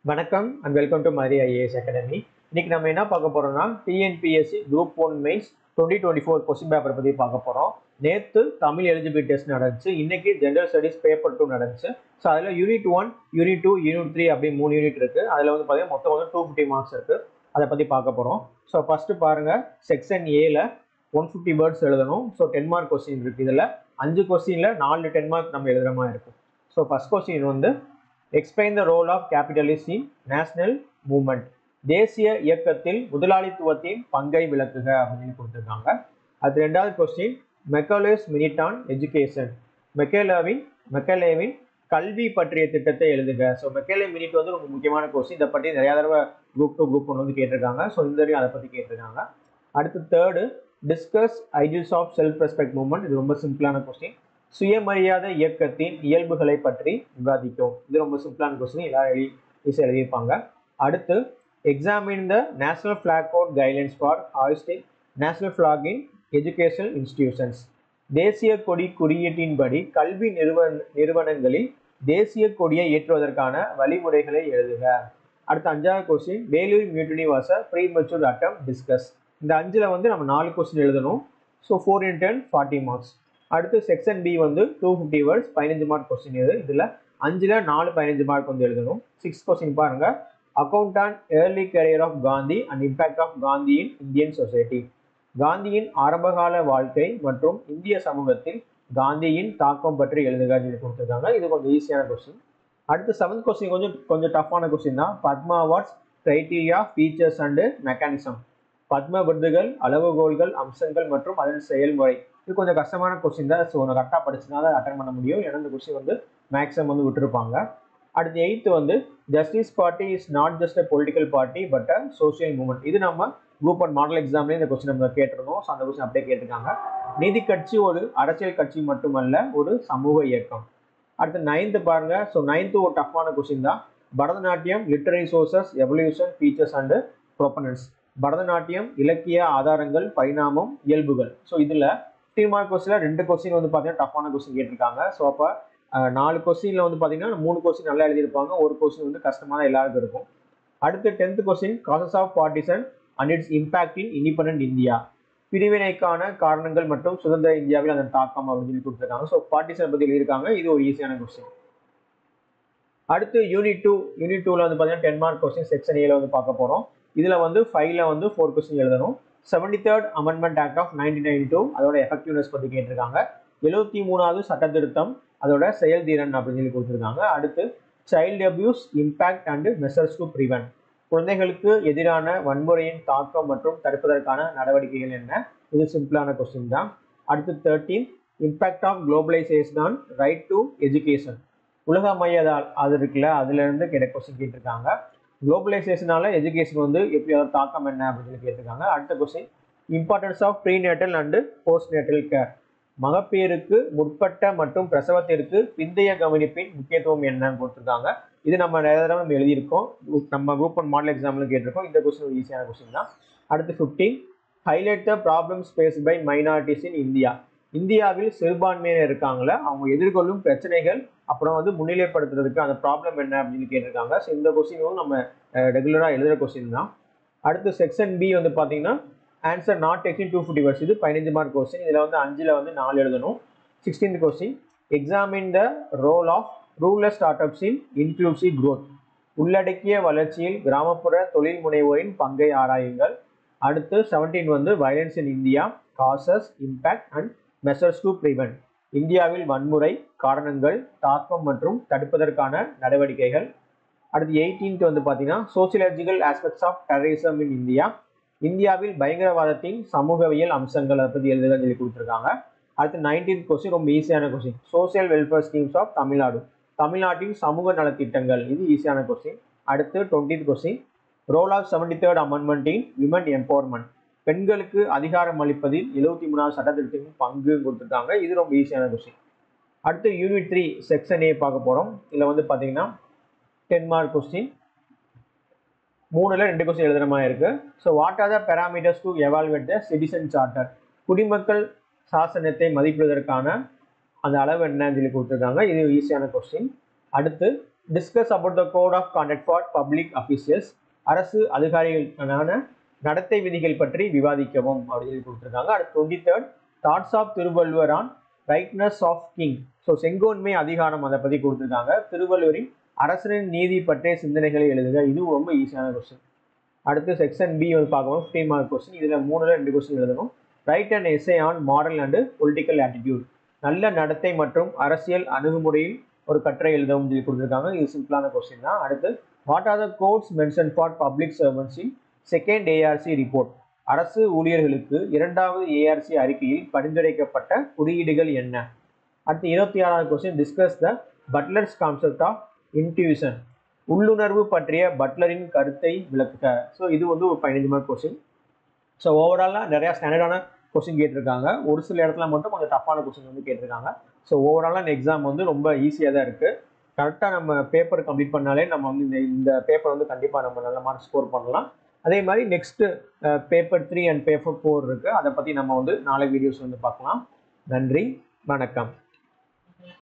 வணக்கம் and welcome to Mari IAS academy. இன்னைக்கு நம்ம என்ன பார்க்க போறோம்னா TNPSC group 1 mains 2024 question paper பற்றி பார்க்க போகிறோம். நேற்று தமிழ் எலிஜிபிலிட்டி டெஸ்ட் நடந்துச்சு, இன்னைக்கு ஜென்ரல் ஸ்டடீஸ் பேப்பர் 2 நடந்துச்சு. ஸோ அதில் யூனிட் 1, யூனிட் 2, யூனிட் 3 அப்படி 3 யூனிட் இருக்குது. அதில் வந்து பார்த்தீங்கன்னா மொத்தம் வந்து 250 மார்க்ஸ் இருக்குது. அதை பற்றி பார்க்க போகிறோம். ஸோ ஃபஸ்ட்டு பாருங்கள், செக்ஷன் ஏல 150 வேர்ட்ஸ் எழுதணும். ஸோ 10 மார்க் கொஸ்டின் இருக்குது. இதில் 5 கொஸ்டினில் 4 10 மார்க் நம்ம எழுதுகிற மாதிரி இருக்கும். ஸோ ஃபஸ்ட் கொஸ்டின் வந்து explain the role of capitalism in national movement. தேசிய இயக்கத்தில் முதலாளித்துவத்தின் பங்கை விளக்குக அப்படின்னு கொடுத்துருக்காங்க. அது ரெண்டாவது question, Macaulay's minute on education. மெக்கலேவின் கல்வி பற்றிய திட்டத்தை எழுதுக. ஸோ மெக்கலே மினிட் வந்து ரொம்ப முக்கியமான கொஸ்டின். இதை பற்றி நிறையா தடவை குரூப் 2 குரூப் 1 வந்து கேட்டிருக்காங்க. ஸோ இந்த வரையும் அதை பற்றி கேட்டிருக்காங்க. அடுத்து third, discuss ideals of self respect movement. இது ரொம்ப சிம்பிளான கொஸ்டின். சுயமரியாதை இயக்கத்தின் இயல்புகளை பற்றி விவாதிக்கும். இது ரொம்ப சிம்பிளான கொஸ்டின், எல்லாரும் ஈஸியாக எழுதியிருப்பாங்க. அடுத்து, examine the national flag code guidelines for hoisting national flag in educational institutions. தேசிய கொடி குறியீட்டின்படி கல்வி நிறுவனங்களில் தேசிய கொடியை ஏற்றுவதற்கான வழிமுறைகளை எழுதுக. அடுத்த அஞ்சாவது question, Vellore mutiny was a premature attempt discuss. இந்த 5ல் வந்து நம்ம 4 கொஸ்டின் எழுதணும். So 4 × 10 40 marks. அடுத்து செக்ஷன் பி வந்து 250 வேர்ட்ஸ் 15 மார்க் கொஸ்டின். இதில் 5ல் 4 15 மார்க் வந்து எழுதணும். 6 கொஸ்டின் பாருங்க, account on early career of Gandhi and impact of Gandhi in Indian society. காந்தியின் ஆரம்பகால வாழ்க்கை மற்றும் இந்திய சமூகத்தில் காந்தியின் தாக்கம் பற்றி எழுதுக கொடுத்துருக்காங்க. இது கொஞ்சம் ஈஸியான கொஸ்டின். அடுத்து 7th கொஸ்டின் கொஞ்சம் டஃப்பான கொஸ்டின் தான். Padma awards criteria, features and mechanism. Padma விருதுகள், அளவுகோல்கள், அம்சங்கள் மற்றும் அதன் செயல்முறை. இது கொஞ்சம் கஷ்டமான கொஸ்டின் தான். ஸோ நான் கரெக்டாக படிச்சுனா தான் அட்டன் பண்ண முடியும். ஏன்னா இந்த கொஸ்டின் வந்து மேக்ஸிமம் வந்து விட்டுருப்பாங்க. அடுத்து 8th வந்து justice party is not just a political party but a social movement. இது நம்ம குரூப் 1 மாடல் எக்ஸாம்லேயே இந்த கொஸ்டின் நம்ம கேட்டிருந்தோம். ஸோ அந்த கொஸ்டின் அப்படியே கேட்டிருக்காங்க. நீதி கட்சி ஒரு அரசியல் கட்சி மட்டுமல்ல, ஒரு சமூக இயக்கம். அடுத்து 9th பாருங்க. ஸோ 9th ஒரு டஃப்பான கொஸ்டின் தான். Bharatanatyam literary sources, evolution, features and provenance. Bharatanatyam இலக்கிய ஆதாரங்கள், பரிணாமம், இயல்புகள். ஸோ இதில் 15 மார்க் கொஸ்டினில் 2 கொஸ்டின் வந்து பார்த்தீங்கன்னா டஃப்பான கொஸ்டின் கேட்டிருக்காங்க. ஸோ அப்போ 4 கொஸ்டினில் வந்து பார்த்தீங்கன்னா 3 கொஸ்டின் நல்லா எழுதியிருப்பாங்க, ஒரு கொஸ்டின் வந்து கஷ்டமாக தான் எல்லாருக்கும் இருக்கும். அடுத்து 10th question, causes of partition and its impact in independent India. பிரிவினைக்கான காரணங்கள் மற்றும் சுதந்திர இந்தியாவில் அதன் தாக்கம் அப்படின்னு சொல்லி கொடுத்துருக்காங்க. ஸோ பார்ட்டிசன் பற்றி எழுதியிருக்காங்க. இது ஒரு ஈஸியான கொஸ்டின். அடுத்து யூனிட் 2ல வந்து பார்த்தீங்கன்னா 10 மார்க் கொஸ்டின் செக்ஷன் ஏல வந்து பார்க்க போகிறோம். இதில் வந்து 5ல் வந்து 4 கொஸ்டின் எழுதணும். 73rd அமெண்ட்மெண்ட் ஆக்ட் ஆஃப் 1992 அதோட எஃபெக்டிவ்னஸ் பற்றி கேட்டிருக்காங்க. 73வது சட்ட திருத்தம் அதோட செயல்திறன் அப்படின்னு சொல்லி கொடுத்துருக்காங்க. அடுத்து child abuse impact and measures to prevent. குழந்தைகளுக்கு எதிரான வன்முறையின் தாக்கம் மற்றும் தடுப்பதற்கான நடவடிக்கைகள் என்ன. இது சிம்பிளான கொஸ்டின் தான். அடுத்து 13 impact of globalisation on right to education. உலகமயதால் அது இருக்குல்ல, அதுலேருந்து கொஸ்டின் கேட்டிருக்காங்க. குளோபலைசேஷனால எஜுகேஷன் வந்து எப்படி அதோட தாக்கம் என்ன அப்படின்னு சொல்லி கேட்டிருக்காங்க. அடுத்த question, importance of prenatal and post natal care. மகப்பேறுக்கு முற்பட்ட மற்றும் பிரசவத்திற்கு பிந்தைய கவனிப்பின் முக்கியத்துவம் என்னன்னு கொடுத்துருக்காங்க. இது நம்ம நிறைய தடவை நம்ம எழுதியிருக்கோம், நம்ம குரூப் 1 மாடல் எக்ஸாம்ல கேட்டிருக்கோம். இந்த கொஸ்டின் ஒரு ஈஸியான கொஸ்டின் தான். அடுத்து 15 highlight the problems faced by minorities in India. இந்தியாவில் சிறுபான்மையினர் இருக்காங்களே, அவங்க எதிர்கொள்ளும் பிரச்சனைகள் அப்புறம் வந்து முன்னிலைப்படுத்துறதுக்கு அந்த ப்ராப்ளம் என்ன அப்படின்னு கேட்டிருக்காங்க. ஸோ இந்த கொஸ்டினும் நம்ம ரெகுலராக எழுதுகிற கொஸ்டின் தான். அடுத்து செக்ஷன் பி வந்து பார்த்தீங்கன்னா ஆன்சர் நாட் டேக்கிங் 250 வேர்ட்ஸ். இது 15 மார்க் கொஸ்டின். இதில் வந்து 5ல் வந்து 4 எழுதணும். 16th question, examine the role of rural startups in inclusive growth. உள்ளடக்கிய வளர்ச்சியில் கிராமப்புற தொழில் முனைவோரின் பங்கை ஆராயுங்கள். அடுத்து 17 வந்து violence in India, causes, impact and measures to prevent. இந்தியாவில் வன்முறை, காரணங்கள், தாக்கம் மற்றும் தடுப்பதற்கான நடவடிக்கைகள். அடுத்து 18th வந்து பார்த்தீங்கன்னா sociological aspects of terrorism in India. இந்தியாவில் பயங்கரவாதத்தின் சமூகவியல் அம்சங்கள் அதை பற்றி எழுதுக சொல்லி கொடுத்துருக்காங்க. அடுத்து 19th கொஸ்டின் ரொம்ப ஈஸியான question, social welfare schemes of Tamil Nadu. தமிழ்நாட்டின் சமூக நலத்திட்டங்கள். இது ஈஸியான கொஸ்டின். அடுத்து 20th question, role of 73rd amendment in women empowerment. பெண்களுக்கு அதிகாரம் அளிப்பதில் 73வது சட்ட திருத்தத்தின் பங்கு கொடுத்துருக்காங்க. இது ரொம்ப ஈஸியான கொஸ்டின். அடுத்து யூனிட் 3 செக்ஷன் ஏ பார்க்க போகிறோம். இதில் வந்து பார்த்தீங்கன்னா 10 மார்க் கொஸ்டின், 3ல் 2 கொஸ்டின் எழுதுகிற மாதிரி இருக்கு. So what are the parameters to evaluate the citizen charter. குடிமக்கள் சாசனத்தை மதிப்பிடுவதற்கான அந்த அளவு என்னன்னு சொல்லி கொடுத்துருக்காங்க. இது ஈஸியான கொஸ்டின். அடுத்து discuss about the code of conduct for public officials, அரசு அதிகாரிகளுக்கான நடத்தை விதிகள் பற்றி விவாதிக்கவும் அப்படின்னு கொடுத்துருக்காங்க. அடுத்து 23rd thoughts of Thiruvalluvar on rightness of king. So செங்கோன்மை அதிகாரம் அதை பற்றி கொடுத்துருக்காங்க. திருவள்ளுவரின் அரசரின் நீதி பற்றிய சிந்தனைகளை எழுதுக. இதுவும் ரொம்ப ஈஸியான கொஸ்டின். அடுத்து செக்ஷன் பி வந்து பார்க்கணும், 15 மார்க் கொஸ்டின். இதில் 2 கொஸ்டின் எழுதணும். Right and S A on moral and political attitude, நல்ல நடத்தை மற்றும் அரசியல் அணுகுமுறையில் ஒரு கட்டுரை எழுதவும் சொல்லி கொடுத்துருக்காங்க. இது சிம்பிளான கொஸ்டின் தான். அடுத்து what are the codes mention for public servants in second ARC report, அரசு ஊழியர்களுக்கு 2வது ஏஆர்சி அறிக்கையில் பரிந்துரைக்கப்பட்ட குறியீடுகள் என்ன? அடுத்து 26வது question, discuss the Butler's concept of intuition, உள்ளுணர்வு பற்றிய பட்லரின் கருத்தை விளக்குக. ஸோ இது வந்து ஒரு 15 மார்க் கொஸ்டின். ஸோ ஓவராலாக நிறையா ஸ்டாண்டர்டான கொஸ்டின் கேட்டிருக்காங்க. ஒரு சில இடத்துல மட்டும் கொஞ்சம் டஃப்பான கொஸ்டின் வந்து கேட்டிருக்காங்க. ஸோ ஓவராலாக இந்த எக்ஸாம் வந்து ரொம்ப ஈஸியாக தான் இருக்குது. கரெக்டாக நம்ம பேப்பர் கம்ப்ளீட் பண்ணாலே நம்ம வந்து இந்த பேப்பர் வந்து கண்டிப்பாக நம்ம நல்ல மார்க் ஸ்கோர் பண்ணலாம். அதே மாதிரி நெக்ஸ்ட்டு பேப்பர் 3 அண்ட் பேப்பர் 4 இருக்குது. அதை பற்றி நம்ம வந்து நாளை வீடியோஸ் வந்து பார்க்கலாம். நன்றி, வணக்கம்.